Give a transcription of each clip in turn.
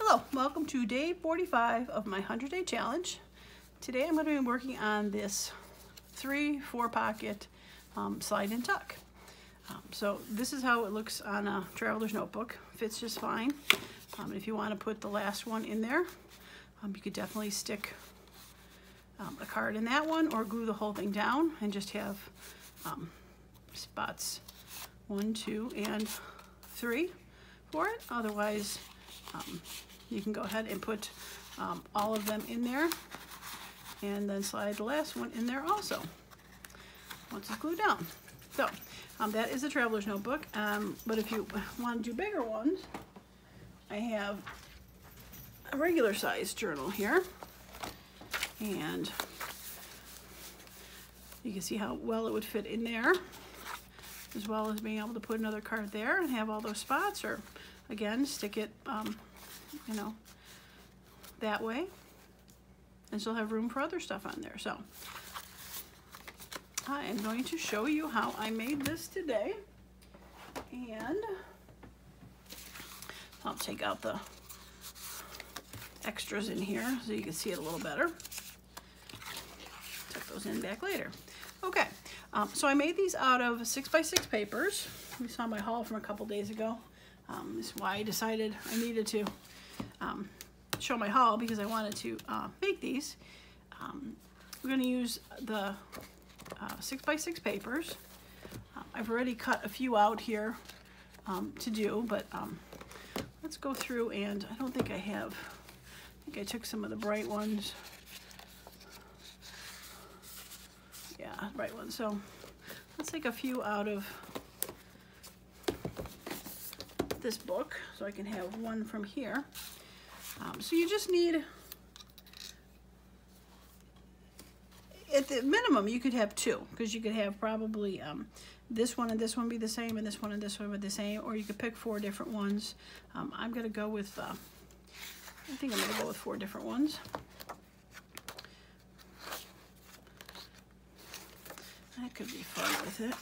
Hello, welcome to day 45 of my 100-day challenge. Today I'm going to be working on this 3/4 pocket slide and tuck. So this is how it looks on a traveler's notebook. Fits just fine. If you want to put the last one in there, you could definitely stick a card in that one or glue the whole thing down and just have spots 1, 2, and 3 for it. Otherwise, you can go ahead and put all of them in there and then slide the last one in there also once it's glued down. So that is a traveler's notebook, but if you want to do bigger ones, I have a regular size journal here, and you can see how well it would fit in there, as well as being able to put another card there and have all those spots, or again stick it you know, that way, and still have room for other stuff on there. So I am going to show you how I made this today, and I'll take out the extras in here so you can see it a little better. Tuck those in back later. Okay, so I made these out of 6x6 papers. You saw my haul from a couple days ago. This is why I decided I needed to show my haul, because I wanted to make these. We're going to use the 6x6 papers. I've already cut a few out here to do, but let's go through, and I don't think I have. I think I took some of the bright ones. Yeah, bright ones. So let's take a few out of this book so I can have one from here. So you just need, at the minimum, you could have 2, because you could have probably this one and this one be the same, and this one and this one be the same, or you could pick 4 different ones. I'm going to go with, I think I'm going to go with 4 different ones. That could be fun with it.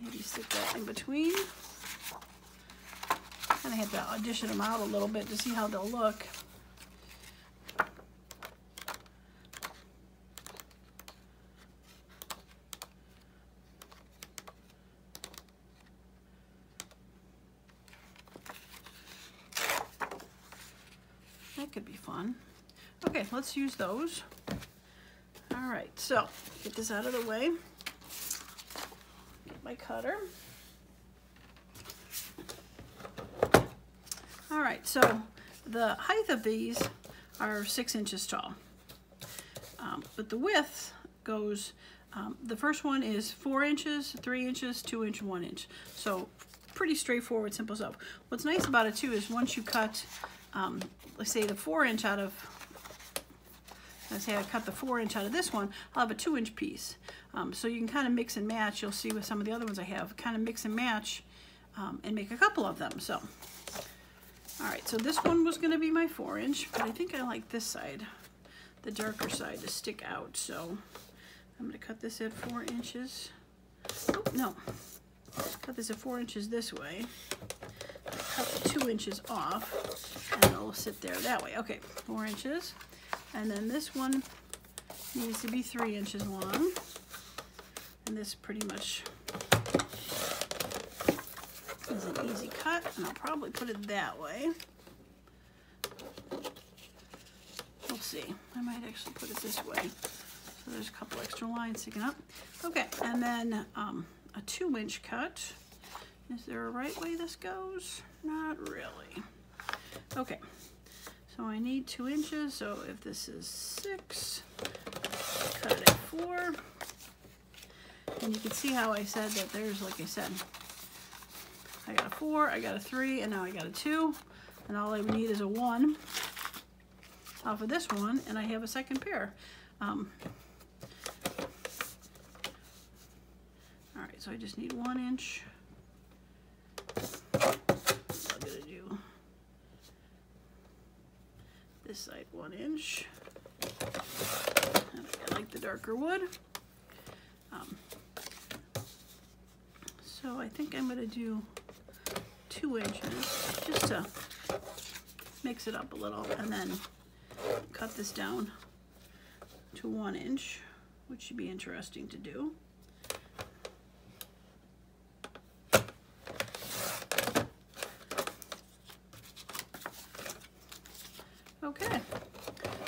Maybe stick that in between. And I have to audition them out a little bit to see how they'll look. That could be fun. Okay, let's use those. All right, so get this out of the way. Get my cutter. All right, so the height of these are 6 inches tall, but the width goes, the first one is 4 inches, 3 inches, 2 inch, 1 inch. So pretty straightforward, simple stuff. What's nice about it too is once you cut, let's say the 4 inch out of, let's say I cut the 4 inch out of this one, I'll have a 2 inch piece. So you can kind of mix and match. You'll see with some of the other ones I have, kind of mix and match and make a couple of them. So. All right, so this one was going to be my 4 inch, but I think I like this side, the darker side, to stick out. So I'm going to cut this at 4 inches. Oh, no. Cut this at 4 inches this way. Cut the 2 inches off, and it'll sit there that way. Okay, 4 inches. And then this one needs to be 3 inches long. And this pretty much is an easy cut, and I'll probably put it that way. We'll see. I might actually put it this way. So there's a couple extra lines sticking up. Okay, and then a 2 inch cut. Is there a right way this goes? Not really. Okay, so I need 2 inches. So if this is 6, cut it at 4. And you can see how I said that there's, like I said, I got a 4, I got a 3, and now I got a 2, and all I need is a 1 off of this one, and I have a second pair. All right, so I just need 1 inch. I'm gonna do this side 1 inch. And I like the darker wood. So I think I'm gonna do 2 inches just to mix it up a little, and then cut this down to 1 inch, which should be interesting to do. Okay,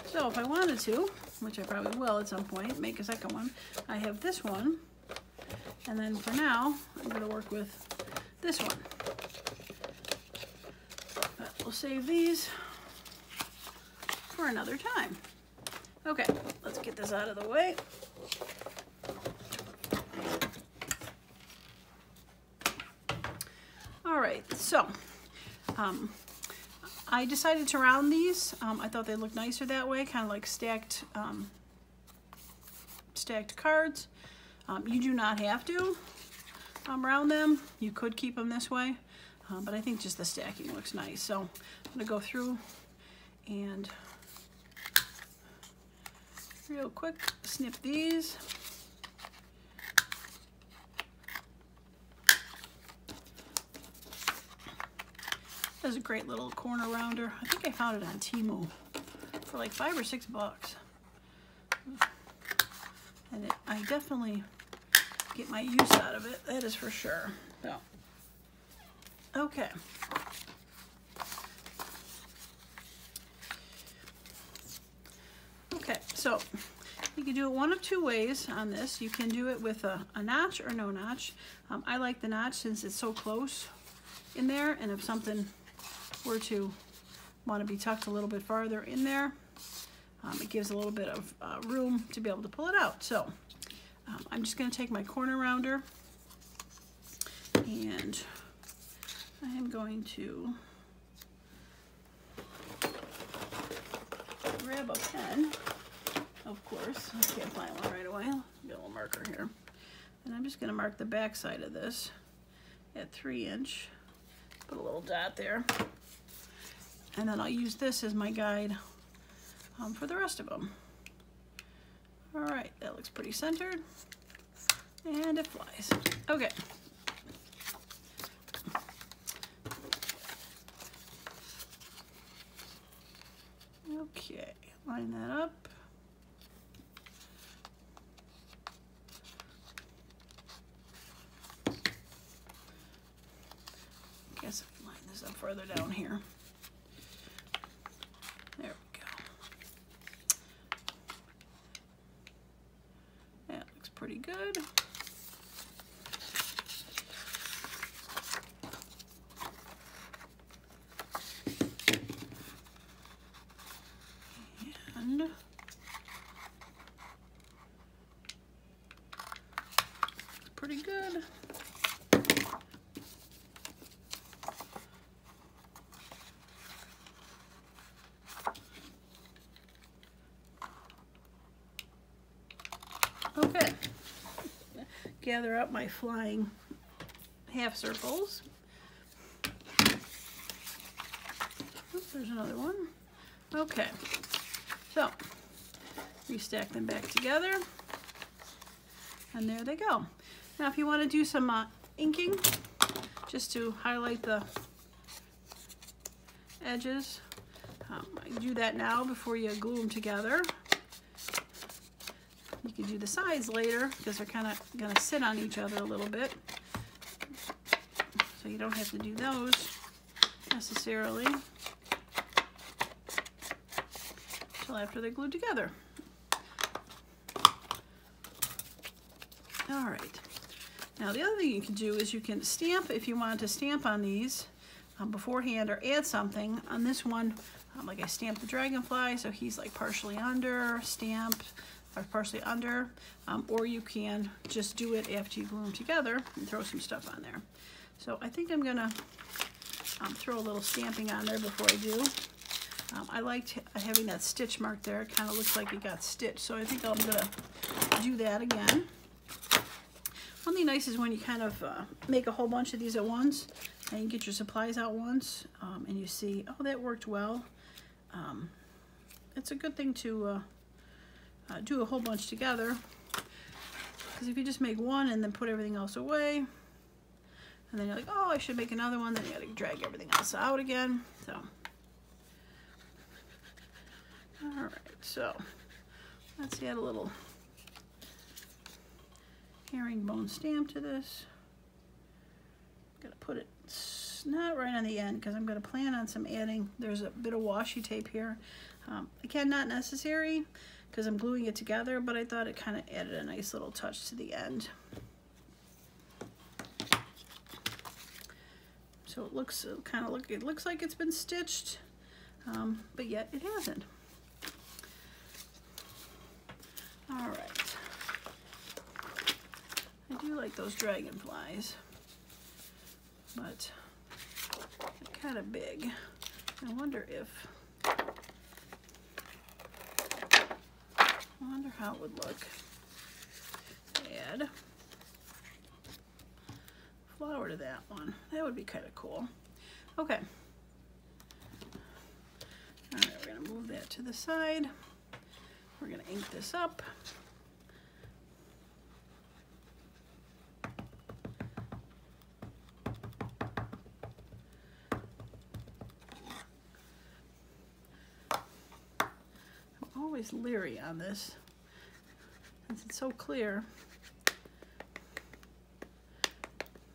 so if I wanted to, which I probably will at some point, make a second one, I have this one, and then for now, I'm going to work with this one. But we'll save these for another time. Okay, let's get this out of the way. All right, so I decided to round these. I thought they looked nicer that way, kind of like stacked cards. You do not have to round them. You could keep them this way, but I think just the stacking looks nice. So I'm gonna go through and real quick snip these. That's a great little corner rounder. I think I found it on Temu for like $5 or $6. And I definitely get my use out of it, that is for sure. So, okay. Okay, so you can do it one of two ways on this. You can do it with a notch or no notch. I like the notch since it's so close in there, and if something were to want to be tucked a little bit farther in there, it gives a little bit of room to be able to pull it out. So I'm just going to take my corner rounder, and I am going to grab a pen, of course. I can't find one right away. Get a little marker here. And I'm just going to mark the back side of this at 3 inch. Put a little dot there. And then I'll use this as my guide for the rest of them. All right, that looks pretty centered. And it flies. Okay. Okay, line that up. I guess I can line this up further down here. There we go. That looks pretty good. And it's pretty good. Okay, gather up my flying half circles. Oops, there's another one. Okay, so restack them back together, and there they go. Now if you want to do some inking, just to highlight the edges, you do that now before you glue them together. You can do the sides later because they're kind of going to sit on each other a little bit. So you don't have to do those necessarily until after they're glued together. All right. Now the other thing you can do is you can stamp if you want to stamp on these beforehand or add something. On this one, like I stamped the dragonfly, so he's like partially under, stamped, or partially under, or you can just do it after you glue them together and throw some stuff on there. So I think I'm gonna throw a little stamping on there before I do. I liked having that stitch mark there. It kind of looks like it got stitched, so I think I'm gonna do that again. One thing nice is when you kind of make a whole bunch of these at once and you get your supplies out once and you see, oh, that worked well. It's a good thing to do a whole bunch together, because if you just make one and then put everything else away, and then you're like, oh, I should make another one, then you gotta drag everything else out again. So All right, so let's add a little herringbone stamp to this. I'm gonna put it not right on the end because I'm gonna plan on some adding. There's a bit of washi tape here. Again, not necessary because I'm gluing it together, but I thought it kind of added a nice little touch to the end. So it looks it looks like it's been stitched, but yet it hasn't. All right. I do like those dragonflies, but they're kind of big. I wonder how it would look. Add flower to that one. That would be kind of cool. Okay. All right, we're gonna move that to the side. We're gonna ink this up. I'm always leery on this since it's so clear.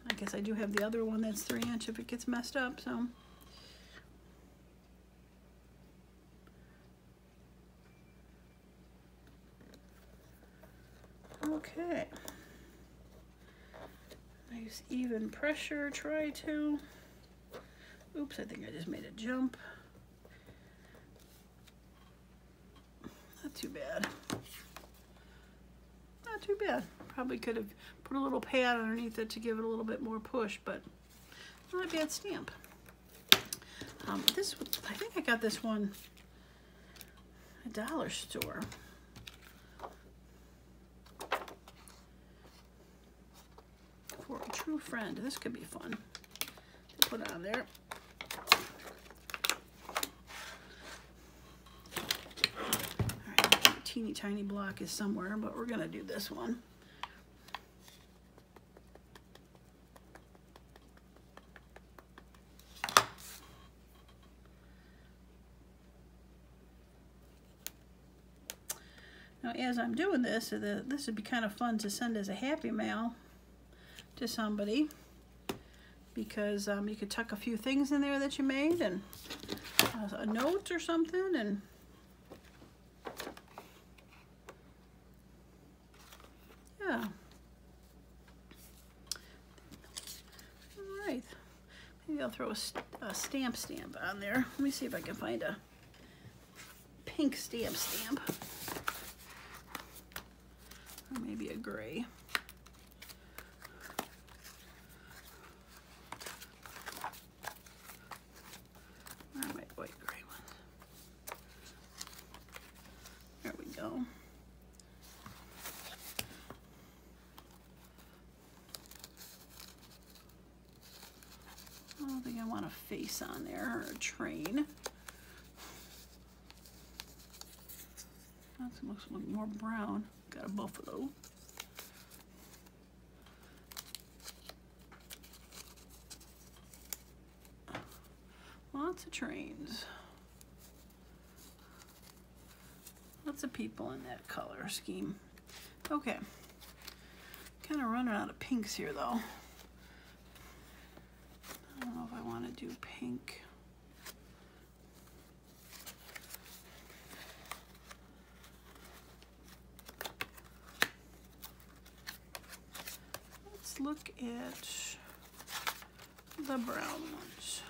I guess I do have the other one that's 3" if it gets messed up, so. Okay. Nice even pressure, try to. Oops, I think I just made a jump. Not too bad. Not too bad. Probably could have put a little pad underneath it to give it a little bit more push, but not a bad stamp. This, I think I got this one at a dollar store. For a true friend. This could be fun to put on there. Alright, a teeny tiny block is somewhere, but we're gonna do this one. Now, as I'm doing this, this would be kind of fun to send as a happy mail to somebody, because you could tuck a few things in there that you made, and a note or something, and yeah. All right, maybe I'll throw a stamp on there. Let me see if I can find a pink stamp, or maybe a gray. White gray one. There we go. I don't think I want a face on there or a train. That looks like more brown. Got a buffalo. Lots of trains. Lots of people in that color scheme. Okay. Kind of running out of pinks here though. I don't know if I want to do pink. Let's look at the brown ones.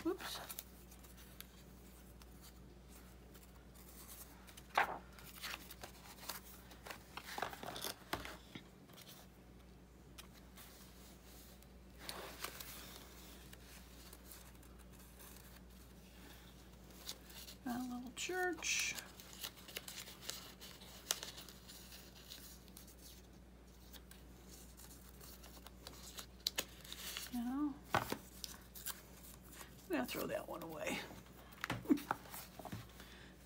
Whoops. Got a little church. You know, I'm gonna throw that one away.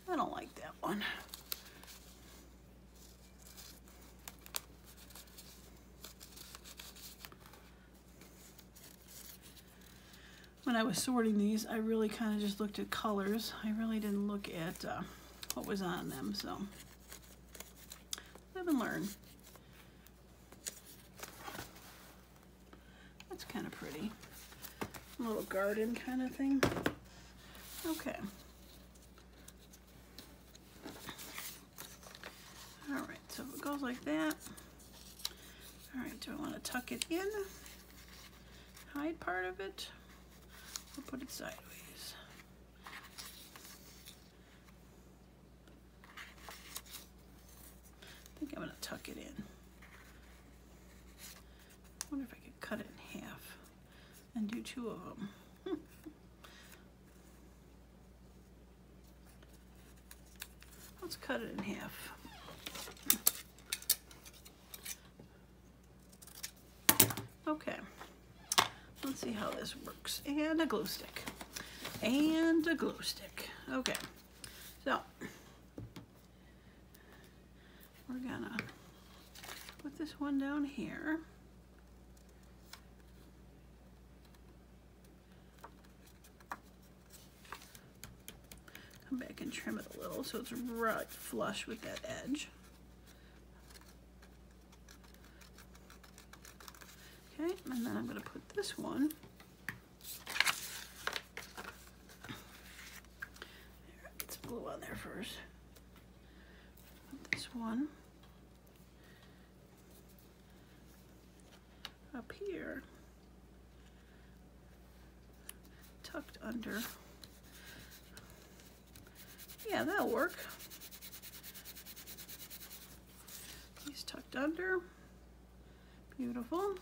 I don't like that one. when I was sorting these, I really kind of just looked at colors. I really didn't look at what was on them, so live and learn. That's kind of pretty. A little garden kind of thing. Okay. All right, so it goes like that. All right, do I want to tuck it in? Hide part of it? Or put it sideways? I think I'm going to tuck it in. I wonder if I could cut it in half and do 2 of them. Let's cut it in half. Okay, let's see how this works. And a glue stick. And a glue stick. Okay, so we're gonna put this one down here. Come back and trim it a little so it's right flush with that edge. Okay, and then I'm going to put this one there. Get some glue on there first. Put this one up here, tucked under. Yeah, that'll work. He's tucked under. Beautiful.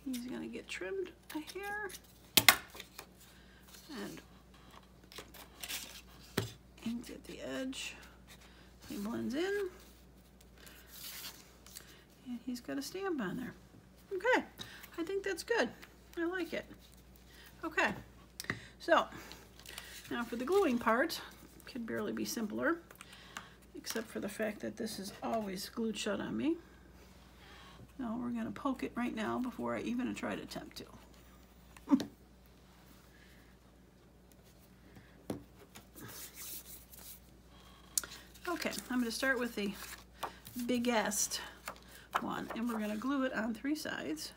He's gonna get trimmed a hair and inked at the edge. He blends in. And he's got a stamp on there. Okay, I think that's good. I like it. Okay, so now for the gluing part, could barely be simpler, except for the fact that this is always glued shut on me. No, we're gonna poke it right now before I even try to attempt to. Okay, I'm gonna start with the biggest one, and we're gonna glue it on 3 sides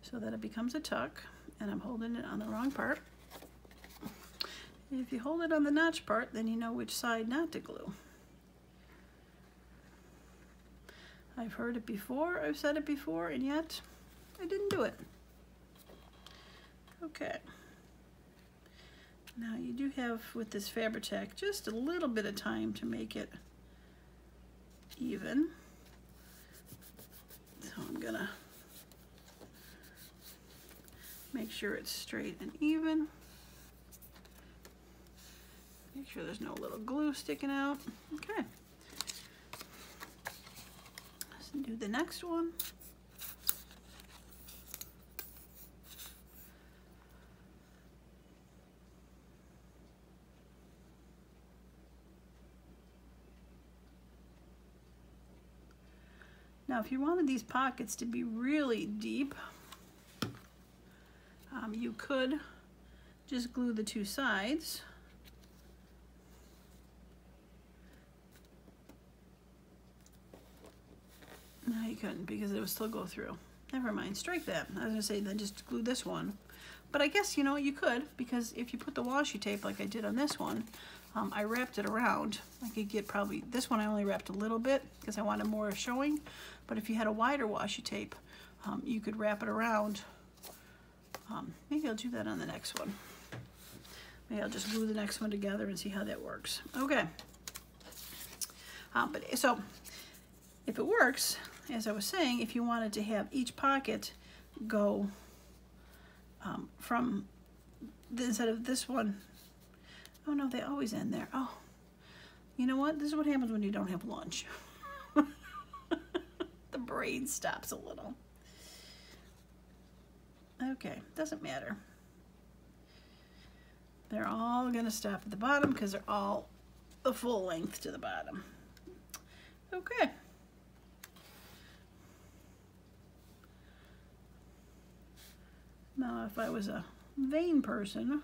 so that it becomes a tuck, and I'm holding it on the wrong part. If you hold it on the notch part, then you know which side not to glue. I've heard it before, I've said it before, and yet I didn't do it. Okay. Now you do have, with this Fabri-Tac, just a little bit of time to make it even. So I'm gonna make sure it's straight and even. Make sure there's no little glue sticking out. Okay. Let's do the next one. Now, if you wanted these pockets to be really deep, you could just glue the 2 sides. No, you couldn't, because it would still go through. Never mind, strike that. I was gonna say then just glue this one. But I guess, you know, you could, because if you put the washi tape like I did on this one, I wrapped it around. I could get probably, this one I only wrapped a little bit because I wanted more showing. But if you had a wider washi tape, you could wrap it around. Maybe I'll do that on the next one. Maybe I'll just glue the next one together and see how that works. Okay. But so, if it works, as I was saying, if you wanted to have each pocket go from, instead of this one, oh no, they always end there. Oh, you know what? This is what happens when you don't have lunch. The brain stops a little. Okay, doesn't matter. They're all gonna stop at the bottom because they're all the full length to the bottom. Okay. Now, if I was a vain person,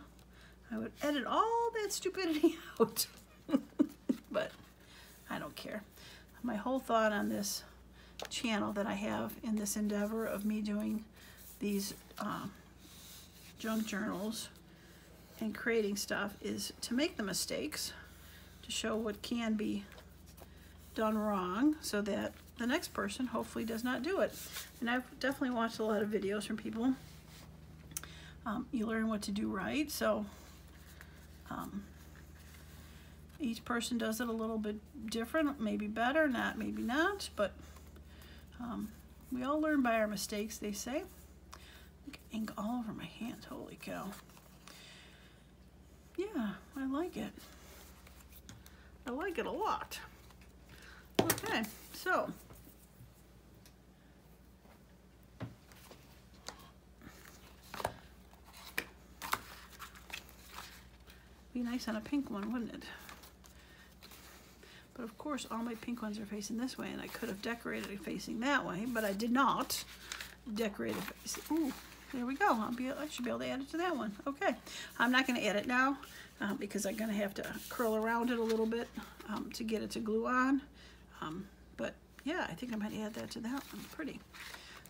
I would edit all that stupidity out. But I don't care. My whole thought on this channel that I have in this endeavor of me doing these junk journals and creating stuff is to make the mistakes, to show what can be done wrong so that the next person hopefully does not do it. And I've definitely watched a lot of videos from people. You learn what to do right, so each person does it a little bit different, maybe better, maybe not, but we all learn by our mistakes, they say. Ink all over my hands, holy cow. Yeah, I like it. I like it a lot. Okay, so be nice on a pink one, wouldn't it? But of course, all my pink ones are facing this way, and I could have decorated it facing that way, but I did not decorate it facing. Ooh, there we go. I should be able to add it to that one. Okay, I'm not going to add it now because I'm going to have to curl around it a little bit to get it to glue on. But yeah, I think I might add that to that one. Pretty.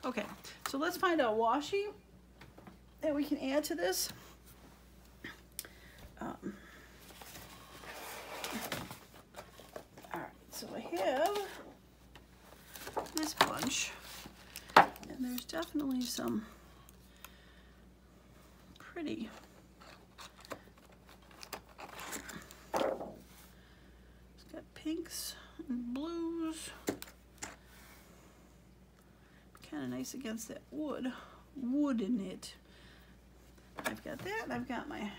Okay, so let's find a washi that we can add to this. Alright, so I have this bunch, and there's definitely some pretty it's got pinks and blues, kind of nice against that wood in it. I've got that, and I've got my, I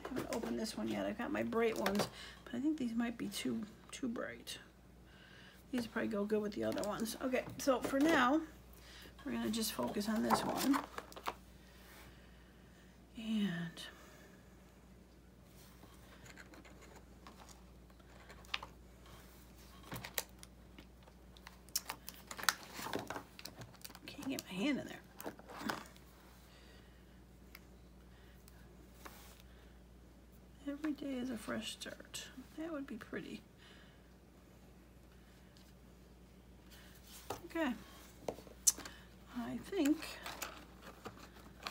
haven't opened this one yet, I've got my bright ones, but I think these might be too bright. These will probably go good with the other ones. Okay, so for now, we're gonna just focus on this one. And can't get my hand in there. Every day is a fresh start. That would be pretty. Okay. I think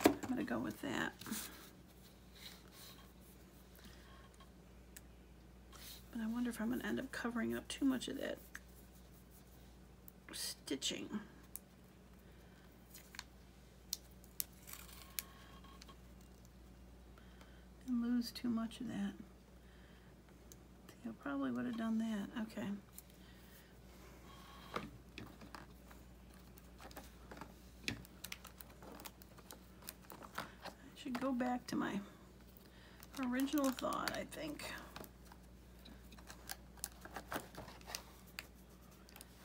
I'm going to go with that. But I wonder if I'm going to end up covering up too much of that stitching. And lose too much of that. I think I probably would have done that. Okay. I should go back to my original thought, I think,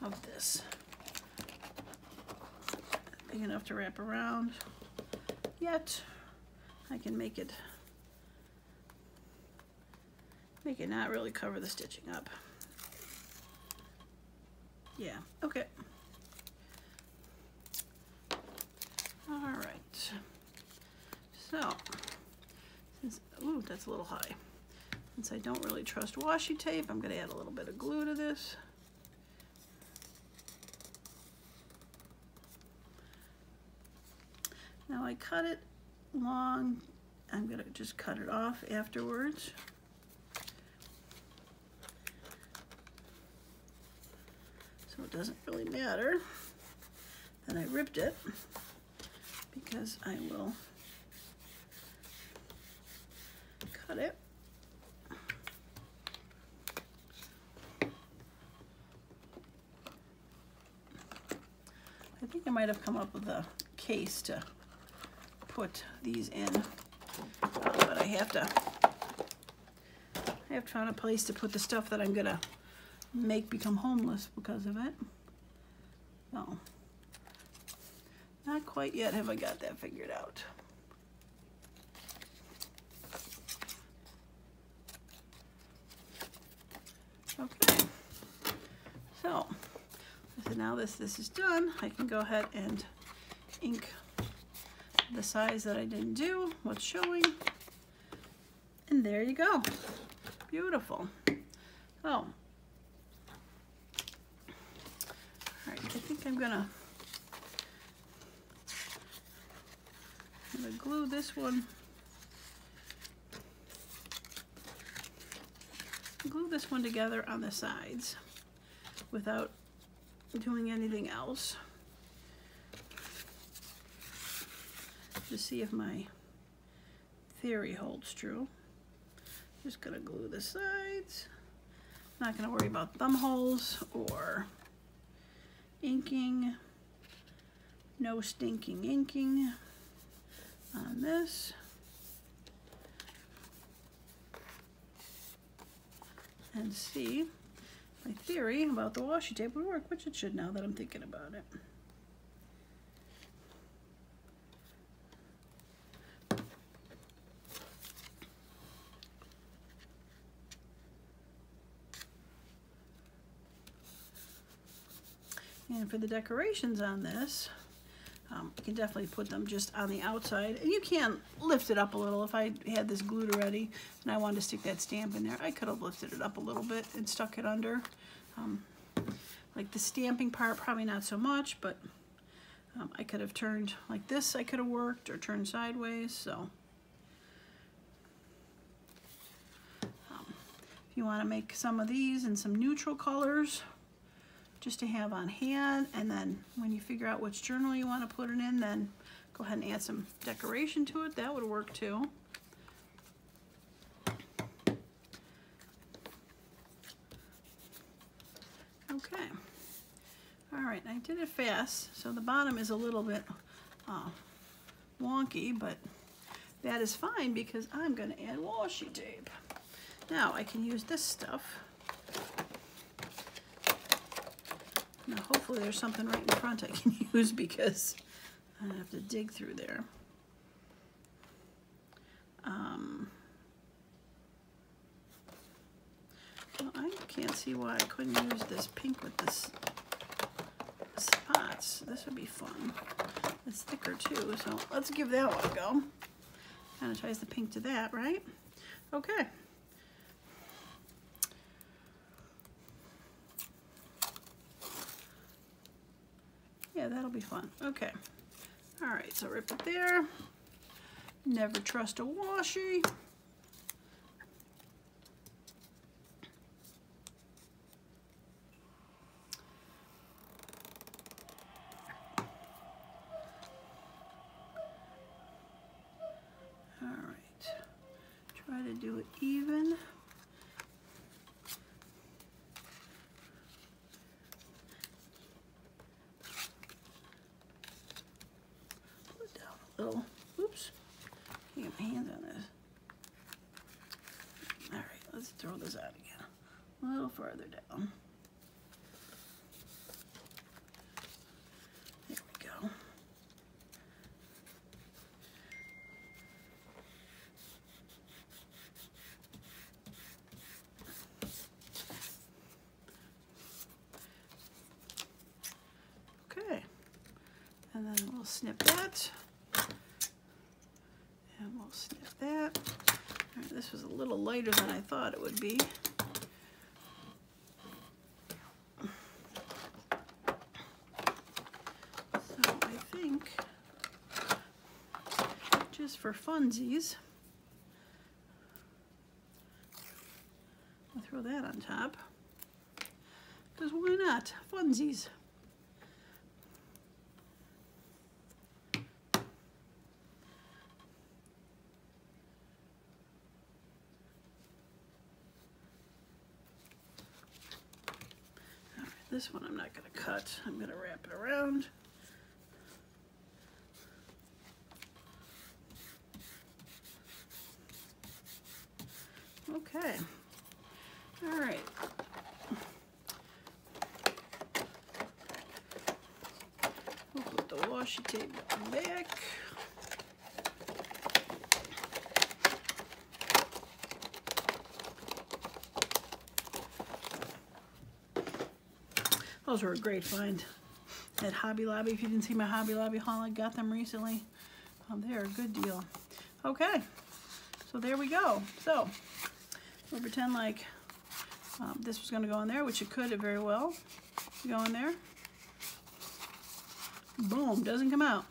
of this. Big enough to wrap around, yet I can make it not really cover the stitching up. Yeah, okay. All right. So, ooh, that's a little high. Since I don't really trust washi tape, I'm going to add a little bit of glue to this. Now I cut it long. I'm going to just cut it off afterwards. So it doesn't really matter that I ripped it, because I will cut it. I think I might have come up with a case to put these in, but I have to find a place to put the stuff that I'm gonna make become homeless because of it. No, not quite yet have I got that figured out. Okay, so now this is done, I can go ahead and ink the size that I didn't do, what's showing. And there you go. Beautiful. Oh. All right, I think I'm gonna glue this one. Glue this one together on the sides without doing anything else. To see if my theory holds true. Just gonna glue the sides. Not gonna worry about thumb holes or inking. No stinking inking on this. And see my theory about the washi tape would work, which it should now that I'm thinking about it. And for the decorations on this, you can definitely put them just on the outside. And you can lift it up a little. If I had this glued already and I wanted to stick that stamp in there, I could have lifted it up a little bit and stuck it under. Like the stamping part, probably not so much, but I could have turned like this, I could have worked, or turned sideways. So if you want to make some of these in some neutral colors, just to have on hand, and then when you figure out which journal you want to put it in, then go ahead and add some decoration to it. That would work too. Okay. All right, I did it fast, so the bottom is a little bit wonky, but that is fine because I'm going to add washi tape. Now I can use this stuff. Now hopefully there's something right in front I can use because I don't have to dig through there. Well, I can't see why I couldn't use this pink with this spots. This would be fun. It's thicker too, so let's give that one a go. Kind of ties the pink to that, right? Okay. Yeah, that'll be fun. Okay. All right, so rip it there. Never trust a washi. All right. Try to do it even. Little, oops, can't get my hands on this. All right, let's throw this out again. A little farther down. There we go. Okay, and then we'll snip that. And we'll snip that. All right, this was a little lighter than I thought it would be. So I think, just for funsies, I'll throw that on top. Because why not? Funsies. This one I'm not going to cut. I'm going to wrap it around. Okay. All right. We'll put the washi tape back. Those were a great find at Hobby Lobby. If you didn't see my Hobby Lobby haul, I got them recently. Oh, they're a good deal. Okay, so there we go. So we'll pretend like this was going to go in there, which it could very well go in there. Boom, doesn't come out.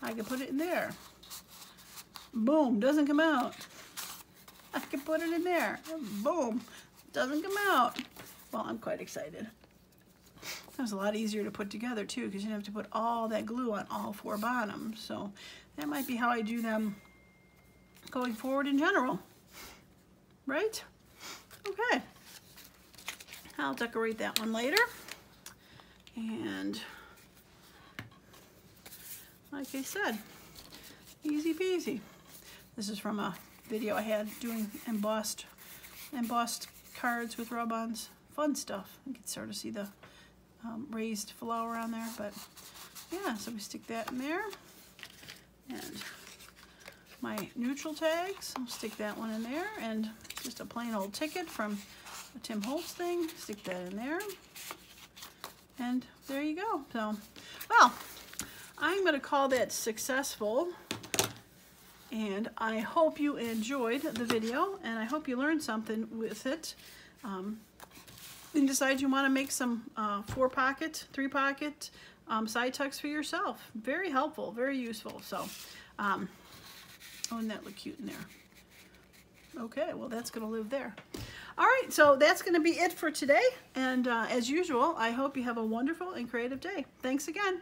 I can put it in there. Boom, doesn't come out. I can put it in there. Boom, doesn't come out. Well, I'm quite excited. That was a lot easier to put together too, because you didn't have to put all that glue on all 4 bottoms. So that might be how I do them going forward in general. Right? Okay. I'll decorate that one later. And like I said, easy peasy. This is from a video I had doing embossed cards with rub-ons. Fun stuff. You can sort of see the raised flower on there, but yeah, so we stick that in there. And my neutral tags, I'll stick that one in there, and just a plain old ticket from the Tim Holtz thing, stick that in there. And there you go. So, well, I'm going to call that successful, and I hope you enjoyed the video, and I hope you learned something with it. And decide you want to make some 4-pocket, 3-pocket side tucks for yourself. Very helpful, very useful. So, oh, and that look cute in there. Okay, well, that's going to live there. All right, so that's going to be it for today. And as usual, I hope you have a wonderful and creative day. Thanks again.